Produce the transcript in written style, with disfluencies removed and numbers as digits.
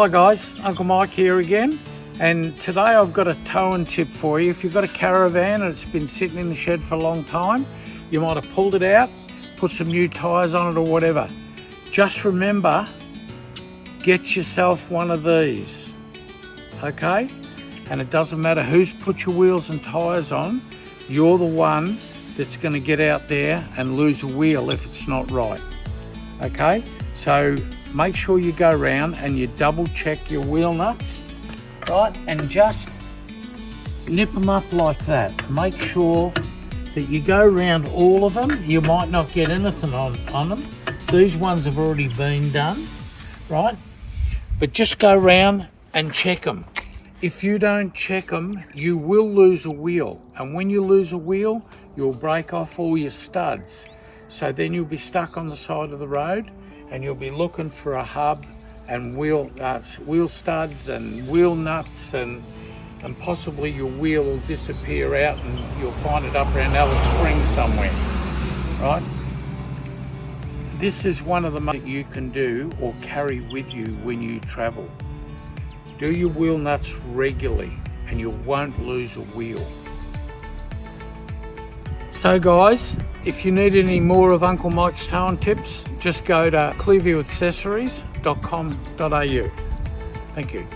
Hi guys, Uncle Mike here again, and today I've got a towing tip for you. If you've got a caravan and it's been sitting in the shed for a long time, you might have pulled it out, put some new tyres on it or whatever. Just remember, get yourself one of these, okay? And it doesn't matter who's put your wheels and tyres on, you're the one that's going to get out there and lose a wheel if it's not right, okay? So make sure you go around and you double check your wheel nuts, right? And just nip them up like that. Make sure that you go around all of them. You might not get anything on them. These ones have already been done, right? But just go around and check them. If you don't check them, you will lose a wheel. And when you lose a wheel, you'll break off all your studs. So then you'll be stuck on the side of the road and you'll be looking for a hub and wheel studs and wheel nuts, and possibly your wheel will disappear out and you'll find it up around Alice Springs somewhere, right? This is one of the most that you can do or carry with you when you travel. Do your wheel nuts regularly and you won't lose a wheel. So guys, if you need any more of Uncle Mike's towing tips, just go to clearviewaccessories.com.au. Thank you.